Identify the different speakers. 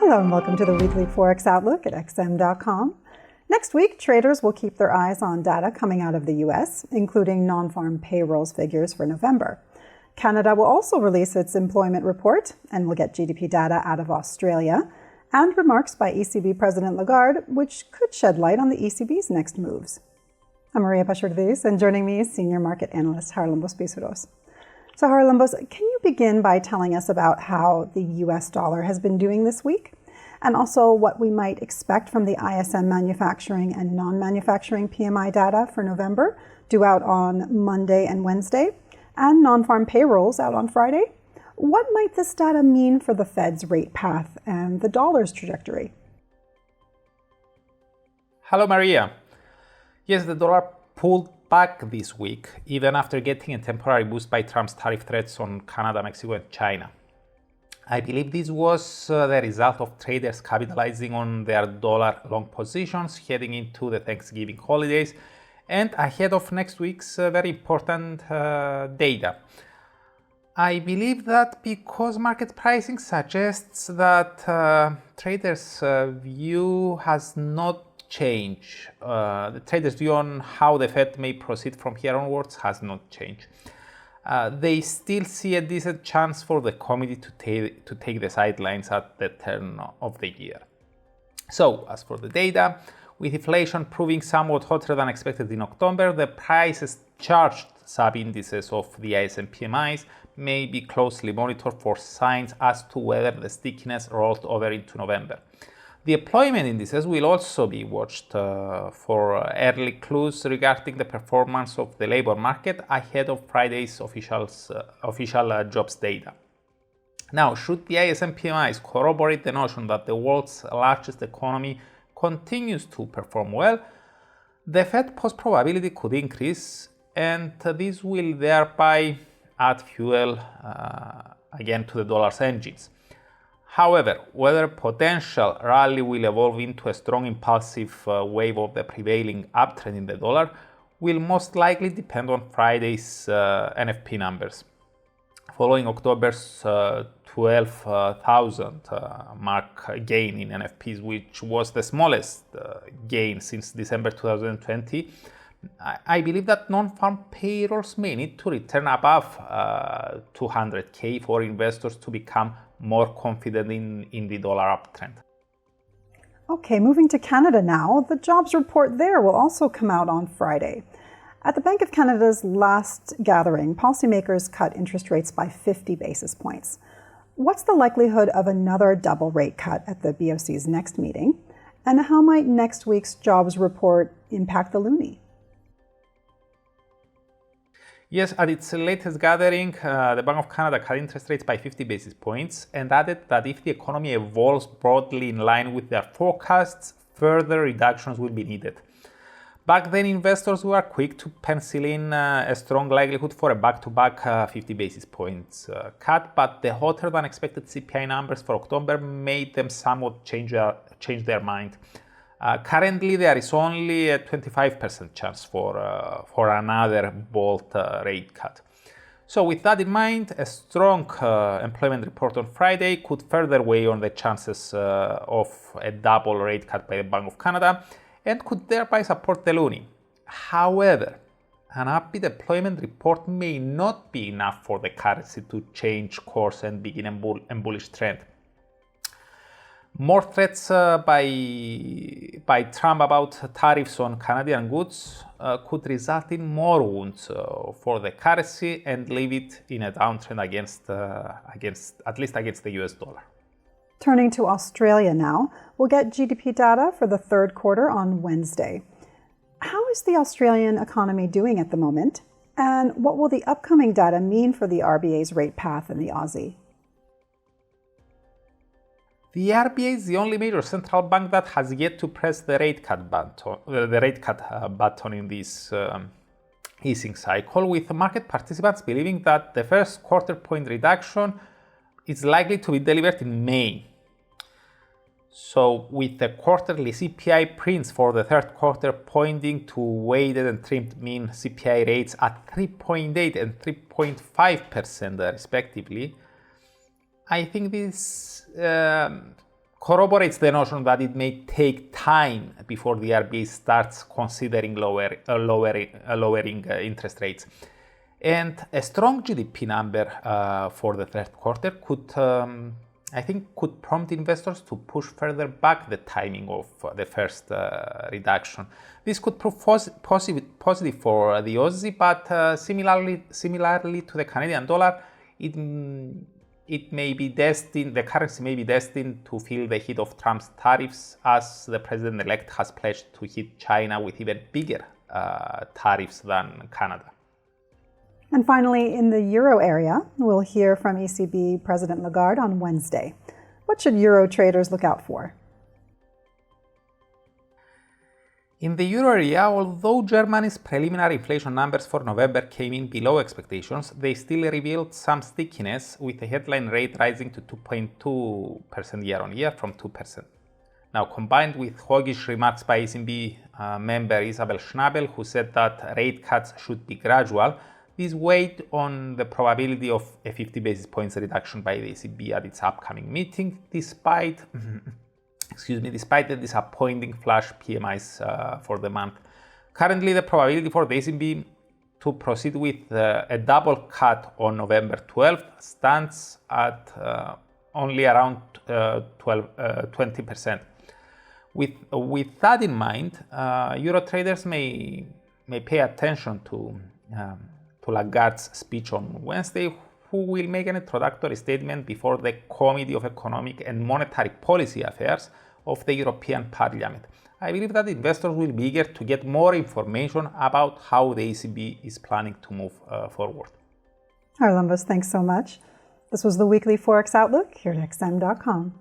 Speaker 1: Hello and welcome to the Weekly Forex Outlook at xm.com. Next week, traders will keep their eyes on data coming out of the US, including non-farm payrolls figures for November. Canada will also release its employment report, and we'll get GDP data out of Australia, and remarks by ECB President Lagarde, which could shed light on the ECB's next moves. I'm Maria Pachordiz, and joining me is Senior Market Analyst Harlambos Pissouros. So Harlambos, can you begin by telling us about how the US dollar has been doing this week? And also what we might expect from the ISM manufacturing and non-manufacturing PMI data for November, due out on Monday and Wednesday, and non-farm payrolls out on Friday? What might this data mean for the Fed's rate path and the dollar's trajectory?
Speaker 2: Hello, Maria. Yes, the dollar pulled back this week, even after getting a temporary boost by Trump's tariff threats on Canada, Mexico, and China. I believe this was the result of traders capitalizing on their dollar long positions heading into the Thanksgiving holidays and ahead of next week's very important data. I believe that because market pricing suggests that traders' view has not changed. The traders' view on how the Fed may proceed from here onwards has not changed. They still see a decent chance for the committee to take the sidelines at the turn of the year. So, as for the data, with inflation proving somewhat hotter than expected in October, the prices charged sub-indices of the ISM PMIs may be closely monitored for signs as to whether the stickiness rolled over into November. The employment indices will also be watched for early clues regarding the performance of the labor market ahead of Friday's official jobs data. Now, should the ISM PMIs corroborate the notion that the world's largest economy continues to perform well, the Fed pause probability could increase, and this will thereby add fuel again to the dollar's engines. However, whether potential rally will evolve into a strong impulsive wave of the prevailing uptrend in the dollar will most likely depend on Friday's NFP numbers. Following October's 12,000 mark gain in NFPs, which was the smallest gain since December 2020, I believe that non-farm payrolls may need to return above 200K for investors to become more confident in the dollar uptrend.
Speaker 1: Okay, moving to Canada now. The jobs report there will also come out on Friday. At the Bank of Canada's last gathering, policymakers cut interest rates by 50 basis points. What's the likelihood of another double rate cut at the BOC's next meeting? And how might next week's jobs report impact the Loonie?
Speaker 2: Yes, at its latest gathering, the Bank of Canada cut interest rates by 50 basis points and added that if the economy evolves broadly in line with their forecasts, further reductions will be needed. Back then, investors were quick to pencil in a strong likelihood for a back-to-back 50 basis points cut, but the hotter than expected CPI numbers for October made them somewhat change their mind. Currently, there is only a 25% chance for another bold rate cut. So with that in mind, a strong employment report on Friday could further weigh on the chances of a double rate cut by the Bank of Canada and could thereby support the Loonie. However, an upbeat employment report may not be enough for the currency to change course and begin a bullish trend. More threats by Trump about tariffs on Canadian goods could result in more wounds for the currency and leave it in a downtrend at least against the US dollar.
Speaker 1: Turning to Australia now, we'll get GDP data for the third quarter on Wednesday. How is the Australian economy doing at the moment? And what will the upcoming data mean for the RBA's rate path in the Aussie?
Speaker 2: The RBA is the only major central bank that has yet to press the rate cut button in this easing cycle, with market participants believing that the first quarter point reduction is likely to be delivered in May. So, with the quarterly CPI prints for the third quarter pointing to weighted and trimmed mean CPI rates at 3.8 and 3.5% respectively, I think this corroborates the notion that it may take time before the RBA starts considering lowering interest rates. And a strong GDP number for the third quarter could prompt investors to push further back the timing of the first reduction. This could prove positive for the Aussie, but similarly to the Canadian dollar, the currency may be destined to feel the heat of Trump's tariffs, as the president-elect has pledged to hit China with even bigger tariffs than Canada.
Speaker 1: And finally, in the euro area, we'll hear from ECB President Lagarde on Wednesday. What should euro traders look out for?
Speaker 2: In the euro area, although Germany's preliminary inflation numbers for November came in below expectations, they still revealed some stickiness, with the headline rate rising to 2.2% year-on-year from 2%. Now, combined with hawkish remarks by ECB member Isabel Schnabel, who said that rate cuts should be gradual, this weighed on the probability of a 50 basis points reduction by the ECB at its upcoming meeting, despite the disappointing flash PMIs for the month. Currently, the probability for the ECB to proceed with a double cut on November 12th stands at only around 20%. With that in mind, euro traders may pay attention to Lagarde's speech on Wednesday, who will make an introductory statement before the Committee of Economic and Monetary Policy Affairs of the European Parliament. I believe that investors will be eager to get more information about how the ECB is planning to move forward.
Speaker 1: Harlanvos, thanks so much. This was the Weekly Forex Outlook here at XM.com.